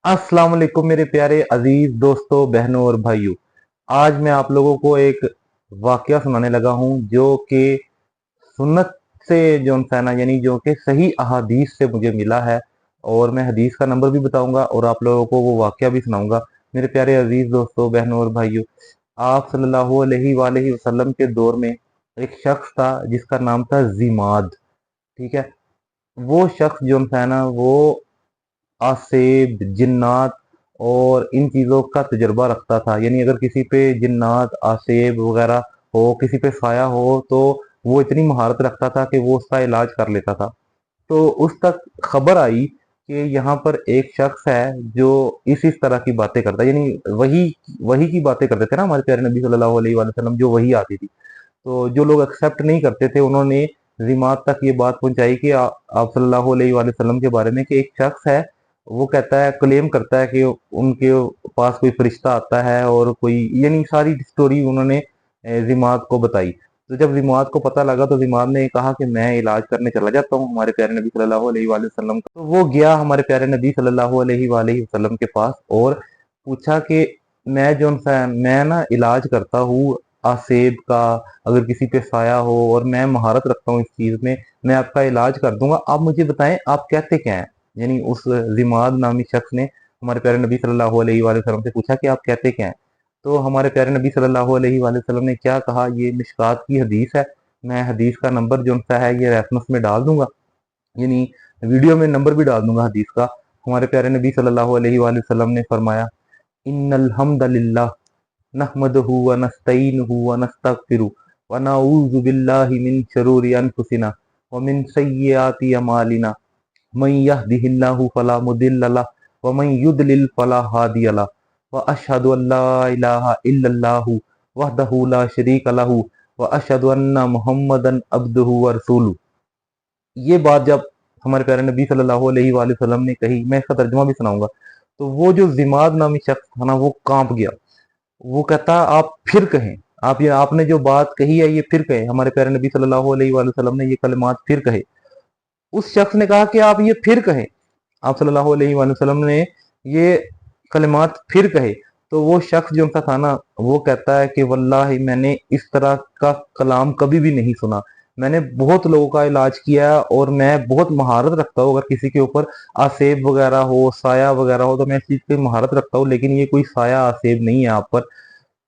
अस्सलाम वालेकुम मेरे प्यारे अजीज दोस्तों, बहनों और भाइयों। आज मैं आप लोगों को एक वाकया सुनाने लगा हूं जो कि सुन्नत से जो है यानी जो कि सही अहादीस से मुझे मिला है। और मैं हदीस का नंबर भी बताऊंगा और आप लोगों को वो वाकया भी सुनाऊंगा। मेरे प्यारे अजीज दोस्तों, बहनों और भाइयों, आप सल्लल्लाहु अलैहि वसल्लम के दौर में एक शख्स था जिसका नाम था जिमाद। ठीक है। वो शख्स जो है ना वो आसेब, जिन्नात और इन चीज़ों का तजुर्बा रखता था। यानी अगर किसी पे जिन्नात, आसेब वगैरह हो, किसी पे साया हो, तो वो इतनी महारत रखता था कि वो उसका इलाज कर लेता था। तो उस तक खबर आई कि यहाँ पर एक शख्स है जो इस तरह की बातें करता है। यानी वही वही की बातें करते थे ना हमारे प्यारे नबी सल्लल्लाहु अलैहि वसल्लम, जो वही आती थी। तो जो लोग एक्सेप्ट नहीं करते थे उन्होंने जिमात तक ये बात पहुंचाई कि आप सल्लल्लाहु अलैहि वसल्लम के बारे में कि एक शख्स है, वो कहता है, क्लेम करता है कि उनके पास कोई फरिश्ता आता है और कोई, यानी सारी स्टोरी उन्होंने जिमात को बताई। तो जब जिमात को पता लगा तो जिमात ने कहा कि मैं इलाज करने चला जाता हूँ हमारे प्यारे नबी सल्लल्लाहु अलैहि वसल्लम का। तो वो गया हमारे प्यारे नबी सल्लल्लाहु अलैहि वसल्लम के पास और पूछा कि मैं ना इलाज करता हूँ आसेब का। अगर किसी पे साया हो और मैं महारत रखता हूँ इस चीज में, मैं आपका इलाज कर दूंगा। आप मुझे बताएं आप कहते क्या हैं। यानी उस जिमाद नामी शख्स ने हमारे प्यारे नबी सल्लल्लाहु अलैहि वसल्लम से पूछा कि आप कहते क्या हैं। तो हमारे प्यारे नबी सल्लल्लाहु अलैहि वसल्लम ने क्या कहा, ये मिशकात की हदीस है। मैं हदीस का नंबर जो सा है ये रेफरेंस में डाल दूंगा, यानी वीडियो में नंबर भी डाल दूंगा हदीस का। हमारे प्यारे नबी सल्लल्लाहु अलैहि वसल्लम ने फरमाया, इन्नल हम्दलिल्लाह नहमदहु व नस्तईनुहु व नस्तगफिरु व नऊज़ु बिल्लाहि मिन शरूरि अनफुसिना व मिन सय्यिआति अमालिना मन यहदिहिल्लाहु फला मुदिल्ल लहु व मन युद्लिल फला हादिय लहु व अशहदु अल्ला इलाहा इल्लल्लाहु वहदहु ला शरीका लहु व अशहदु अन्ना मुहम्मदन अब्दुहु व रसूलुहु। ये बात जब हमारे प्यारे नबी सल्लल्लाहु अलैहि वसल्लम ने कही, मैं इसका तर्जुमा भी सुनाऊंगा। तो वो जो जिमाद नामी शख्स था ना वो कांप गया। वो कहता, आप फिर कहें, आप ये आपने जो बात कही है ये फिर कहें। हमारे प्यारे नबी सल्लल्लाहु अलैहि वसल्लम ने ये कलिमात फिर कहे। उस शख्स ने कहा कि आप ये फिर कहें। आप सल्लल्लाहु अलैहि वसल्लम ने ये कलिमात फिर कहे। तो वो शख्स जो था ना वो कहता है कि वल्लाही मैंने इस तरह का कलाम कभी भी नहीं सुना। मैंने बहुत लोगों का इलाज किया और मैं बहुत महारत रखता हूँ। अगर किसी के ऊपर आसेब वगैरह हो, साया वगैरह हो, तो मैं इस चीज की महारत रखता हूँ, लेकिन ये कोई साया आसेब नहीं है आप पर।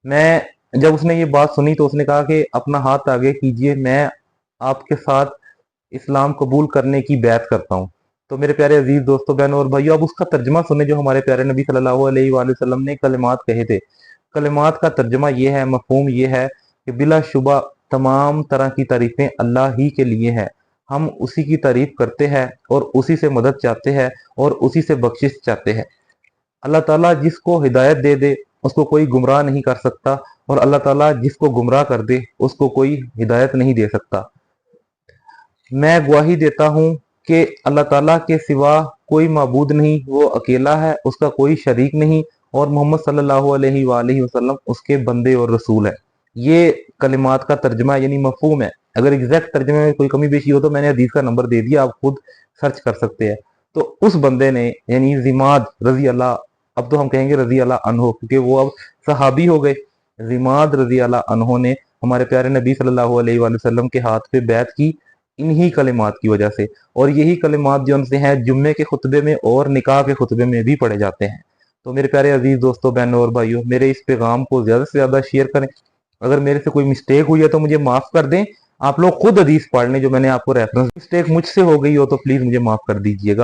मैं जब उसने ये बात सुनी तो उसने कहा कि अपना हाथ आगे कीजिए, मैं आपके साथ इस्लाम कबूल करने की बैत करता हूँ। तो मेरे प्यारे अजीज दोस्तों, बहनों और भाइयों, अब उसका तर्जमा सुने जो हमारे प्यारे नबी सल्लल्लाहु अलैहि वसल्लम ने कलिमात कहे थे। कलिमात का तर्जमा ये है, मफहूम ये है कि बिलाशुबा तमाम तरह की तारीफें अल्लाह ही के लिए है। हम उसी की तारीफ करते हैं और उसी से मदद चाहते हैं और उसी से बख्शिश चाहते हैं। अल्लाह ताला जिसको हिदायत दे दे उसको कोई गुमराह नहीं कर सकता, और अल्लाह ताला जिसको गुमराह कर दे उसको कोई हिदायत नहीं दे सकता। मैं गवाही देता हूँ कि अल्लाह ताला के सिवा कोई माबूद नहीं, वो अकेला है, उसका कोई शरीक नहीं, और मोहम्मद सल्लल्लाहु अलैहि वसल्लम उसके बंदे और रसूल है। ये कलिमात का तर्जमा यानी मफहूम है। अगर एग्जैक्ट तर्जमे में कोई कमी पेशी हो तो मैंने हदीस का नंबर दे दिया, आप खुद सर्च कर सकते हैं। तो उस बंदे ने यानी जिमाद रजी अल्लाह, अब तो हम कहेंगे रजी अल्लाह अनहो क्योंकि वो अब सहाबी हो गए। जिमाद रजी अल्लाह अनहो ने हमारे प्यारे नबी सल्लल्लाहु अलैहि वसल्लम के हाथ पे बैत की इन्हीं कलिमात की वजह से। और यही कलिमात जो उनसे हैं जुम्मे के खुतबे में और निकाह के खुतबे में भी पढ़े जाते हैं। तो मेरे प्यारे अजीज दोस्तों, बहनों और भाइयों, मेरे इस पैगाम को ज्यादा से ज्यादा शेयर करें। अगर मेरे से कोई मिस्टेक हुई है तो मुझे माफ कर दें। आप लोग खुद हदीस पढ़ लें जो मैंने आपको रेफरेंस, मिस्टेक मुझसे हो गई हो तो प्लीज मुझे माफ कर दीजिएगा।